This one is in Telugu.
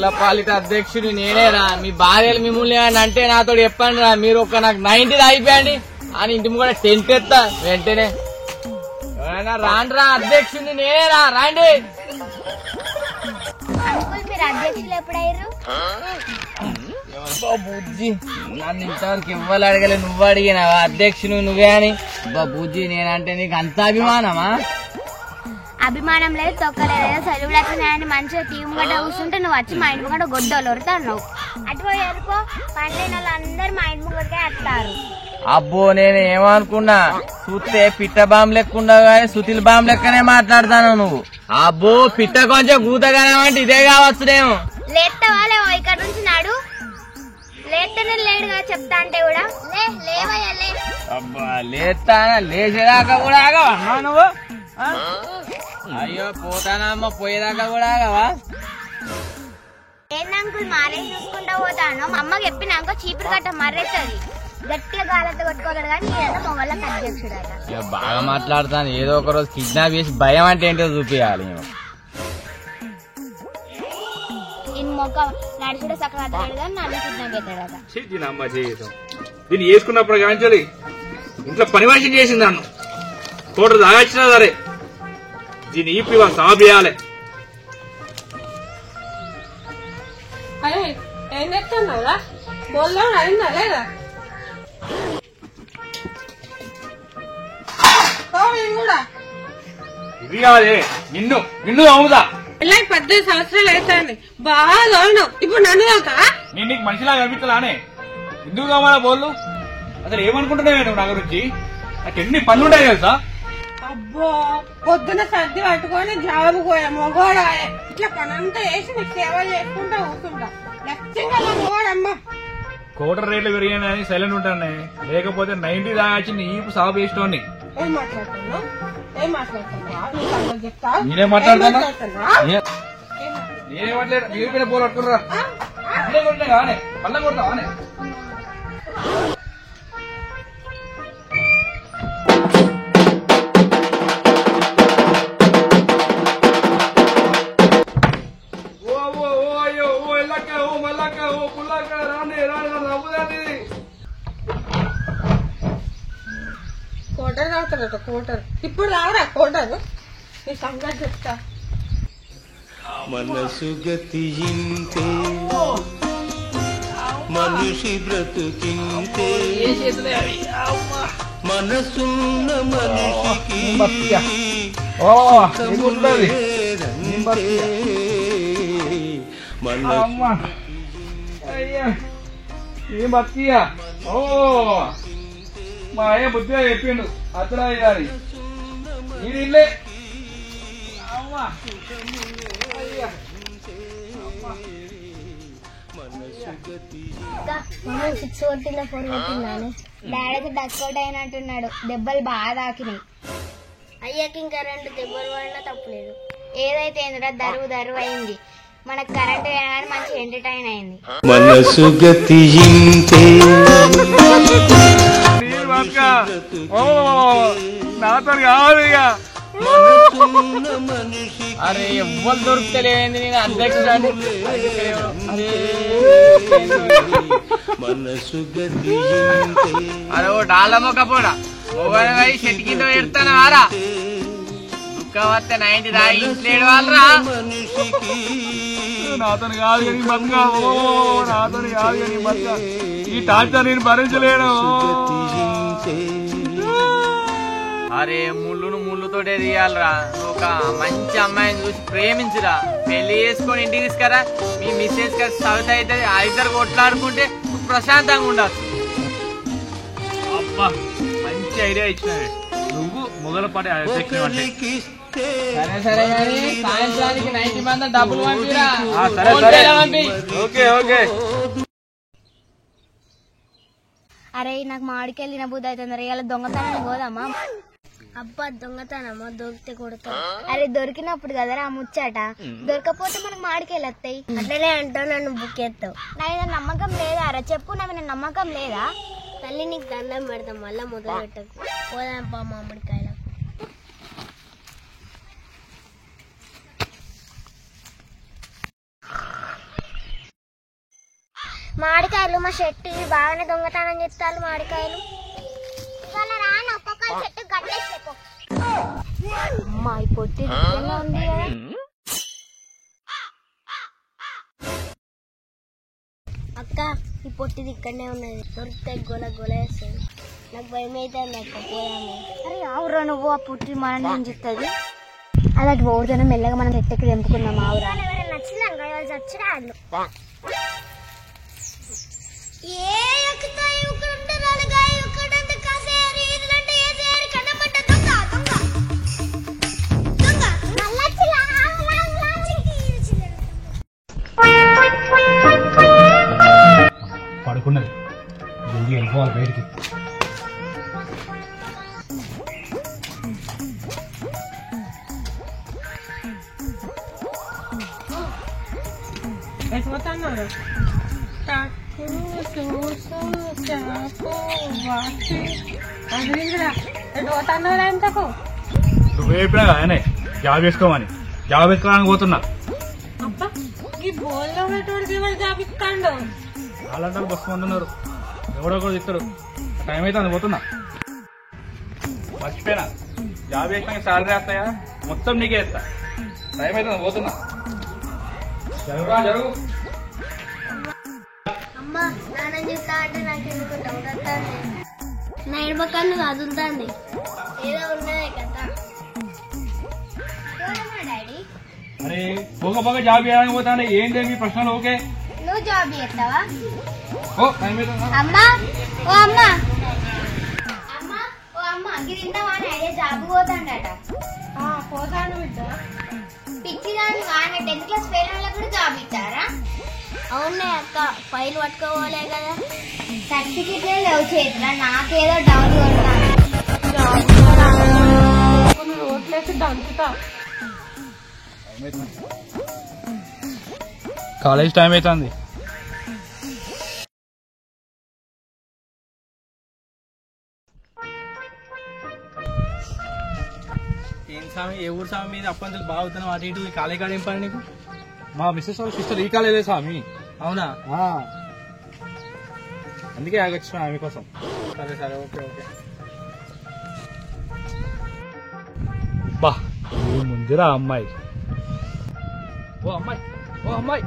గొల్లపాలిట అధ్యక్షుడు నేనేరా. మీ భార్యలు మిమ్మల్ని అంటే నాతో చెప్పండి రా. మీరు ఒక నాకు 90 అయిపోయండి అని ఇంటి కూడా టెంట్ ఎత్తా వెంటనే. ఎవరైనా రాండ్రా, అధ్యక్షుడిని నేనేరా, రాండి. బుజ్జి నన్ను ఇంతవరకు ఇవ్వాలి అడగలే, నువ్వు అడిగినావా అధ్యక్షుడు నువ్వే అని. బుజ్జి నేనంటే నీకు అంత అభిమానమా? అభిమానం లేదు, తొక్కలేదు. చదువులు వచ్చినాయని మంచిగా టీం గడ్డ కూర్చుంటే నువ్వు వచ్చి మా ఇంటి కూడా గొడ్డలు వరుతావు. అటు ఎరుకో పండిన వాళ్ళందరూ మా ఇంటి ముంగడికే వస్తారు. అబ్బో నేను ఏమనుకున్నా, చూస్తే పిట్ట బాంబు లెక్కుండా గానీ సుతిల్ బాంబు లెక్కనే మాట్లాడతాను నువ్వు. అబ్బో పిట్ట కొంచెం గూతగానే అంటే ఇదే కావచ్చునేమో. లేస్తావా లేవో ఇక్కడ నుంచి నాడు లేస్తేనే లేడుగా చెప్తా అంటే కూడా లేవయ్యా. అబ్బా లేస్తానా, లేచేదాకా కూడా ఆగవా నువ్వు? అయ్యో పోతానమ్మా, పోయేదాకా కూడా ఆగవా? ఏందంకుల్ మారేసి చూసుకుంటా పోతాను. మా అమ్మకి చెప్పినాక చీపురు కట్ట మర్రెత్తది, గట్టిగా గాలతో కొట్టుకోగలడు కానీ ఏదైనా మొగళ్ళకి అధ్యక్షుడట. బాగా మాట్లాడతాను. ఏదో ఒక రోజు కిడ్నాప్ చేసి భయం అంటే ఏంటో చూపించాలి. మొక్క నడుచుడే చక్కగా కానీ నన్ను కిడ్నాప్ అవుతాడట. దీన్ని వేసుకున్నప్పుడు కాంచాలి ఇంట్లో పని మనిషి చేసింది నన్ను తోట తాగచ్చినా సరే దీన్ని ఈపి సాగు చేయాలి. ఏం చెప్తున్నావురా? బోల్లా అయిందా లేదా? కూడా ఇది కాదే నిన్ను నిన్ను అమ్ముదా. 18 సంవత్సరాలు అవుతాండి, బాగా తోలినావు. ఇప్పుడు నన్ను తోలుతా? నేను నీకు మనిషిలా కనిపించలానే? ఎందుకు కావాలా బోళ్ళు? అసలు ఏమనుకుంటున్నావే నువ్వు నా గురించి? నాకు ఎన్ని పనులు ఉంటాయి తెలుసా? అబ్బో పొద్దున సర్ది పట్టుకొని జాబు పోయా మొగోడా. ఇట్లా పనంతా వేసి నీకు సేవ చేసుకుంటా కూర్చుంటా. లక్ష్యంగా మొగోడమ్మా. కోటర్ రేట్లు పెరిగాయని సైలెంట్ ఉంటానే, లేకపోతే 90 దాచి నీపు సాగు వేసుకోండి. ఏం మాట్లాడుతున్నావు? ఏం మాట్లాడుతున్నావు? చెప్తా. నేనే మాట్లాడుతున్నా. నేనే మాట్లాడు. మీరు పైన పోలు పట్టుకుర్రా. ఇదే కొట్టినా కానే పళ్ళ కొడతావా? కోటర్ తాగుతాడట. కోటర్ ఇప్పుడు రావరా? కోటరు నీ సంగతి చెప్తా. మనసు గతింతే మనిషి బ్రతుకింతే మనసున్న మనిషికి ఏం బతికియా? ఓ మా అయ్య బుద్ధిగా చెప్పిండు అత్తరాయి గారి ఇది ఇల్లే. సిక్స్ కొట్టిందా 4 కొట్టిందాని డాడీకి డక్అవుట్ అయినట్టున్నాడు. దెబ్బలు బాగా తాకినాయి. అయ్యాకి ఇంకా 2 దెబ్బలు పడినా తప్పులేదు. ఏదైతే ఏందిరా దరువు అయింది. మనకు కరెంట్ కానీ మంచి ఎంటర్టైన్ అయింది. మనసు గతింతే నాతో కావాలి ఇక. అరే ఎవ్వరు దొరుకుతలేంది. నేను అధ్యక్షుడు అరే ఓ డాళ్ళ మొక్కపోడా మొగై చెట్టు కింద పెడతాను వారా. దుఃఖ వస్తే 90 దాగి ఇంట్లేడు వాళ్ళరా. నాతో కాదు కానీ బతుక, నాతో కాదు కానీ బతుక. ఈ టార్చర్ నేను భరించలేను. అరే ముళ్ళుతోటే తీయాలరా. ఒక మంచి అమ్మాయిని చూసి ప్రేమించురా, పెళ్లి చేసుకొని ఇంటికి తీసుకురా. మీ మిస్సెస్ గారు సవిత అయితే ఆ ఇద్దరు కొట్లాడుకుంటే ప్రశాంతంగా ఉండదు. అబ్బా మంచి ఐడియా ఇచ్చినవి నువ్వు మొదలపాటి అధ్యక్షుడు అంటే. సరే కానీ సాయంత్రానికి 90 మంది డబ్బులు పంపిరా. Okay okay. అరే నాకు మాడికెళ్ళిన బుద్ధి అవుతుంది. ఇలా దొంగతనాన్ని పోదామా? అబ్బా దొంగతనమా? దొరికితే కొడతా. అరే దొరికినప్పుడు కదరా ముచ్చట, దొరకపోతే మనకు మాడికెళ్ళి వస్తాయి. అట్లనే అంటావు, నన్ను బుక్ చేస్తావు. నా మీద నమ్మకం లేదా? అరే చెప్పు, నా మీద నమ్మకం లేదా? తల్లి నీకు దండం పెడతాం, మళ్ళా మొదలు పెట్టకు. పోదాంపా మామిడికాయలు. మామిడికాయలు మా చెట్టు బాగానే దొంగతనం చేస్తారు మామిడికాయలు. ఇవాళ రాను ఒక్కొక్క చెట్టు గడ్డేసేపో. అమ్మా ఈ పొట్టి దిక్కునే ఉంది కదా. అక్క ఈ పొట్టిది ఇక్కడనే ఉన్నది, దొరికితే గోల గోల వేస్తుంది. నాకు భయం అయితే అక్క పోయాము. అరే ఆవురా నువ్వు, ఆ పుట్టి మన చెప్తుంది. అది అటు ఓడుతున్నా మెల్లగా మనం చెట్టుకి తెంపుకున్నాం. ఆవురా నచ్చింది చచ్చిరా వాళ్ళు. పడుకున్నది, జల్దీ వెళ్ళిపోవాలి బయటికి. ఎటుపోతున్నారు? టక్కు చూసు చాకు వాచి అదిరా ఎటుపోతున్నారు ఎంతకు? నువ్వు చెప్పినా ఆయనే జాబ్ వేసుకోమని, జాబ్ వేసుకోవడానికి పోతున్నా. అబ్బా ఈ బోల్లో పెట్టుబడికి ఎవరు జాబిస్తాండు? వాళ్ళంటారు బస్సు మంది ఉన్నారు, ఎవడో కూడా ఇస్తారు. టైం అయితే అది పోతున్నా. మర్చిపోయినా, జాబ్ చేసినాక సాలరీ వేస్తాయా మొత్తం నీకే ఇస్తా. టైం అయితే పోతున్నా. జరుగురా జరుగు. అమ్మా స్నానం చేస్తా అంటే నాకు ఎందుకు డౌట్ వస్తుంది. నా ఎడపక్కను కదులుతుంది, ఏదో ఉన్నదే కదా. డాడీ అరే పోగ జాబ్ చేయడానికి పోతానే ఏంటి మీ ప్రశ్నలు? ఓకే నువ్వు జాబ్ చేస్తావా? ఓ టైం అయితే అమ్మా ఓ అమ్మా అమ్మా ఓ అమ్మ ఇది తింటావా? డాడీ జాబ్ పోతాడట. పోతాను బిడ్డ. పిచ్చిదాన్ని కానీ 10th క్లాస్ ఫెయిల్ వాళ్ళకి కూడా జాబ్ ఇచ్చారా? అవునే అక్క, ఫైల్ పట్టుకోవాలే కదా. సర్టిఫికెట్లే లేవు చేతిలో, నాకేదో డౌట్ కొడతాను. రోడ్లేసి దంచుతా. కాలేజ్ టైం అవుతుంది. ఏం స్వామి, ఏ ఊరు స్వామి మీద అప్పంతులు బాగుతున్నావు? అటు ఇటు కాలే కాడ ఏం పని నీకు? మా మిస్సెస్ వాళ్ళ సిస్టర్ ఈ కాలేజే స్వామి. అవునా? అందుకే ఆగొచ్చిన ఆమె కోసం. సరే సరే, ఓకే ఓకే. బా ముందురా అమ్మాయి. ఓ అమ్మాయి, ఓ అమ్మాయి.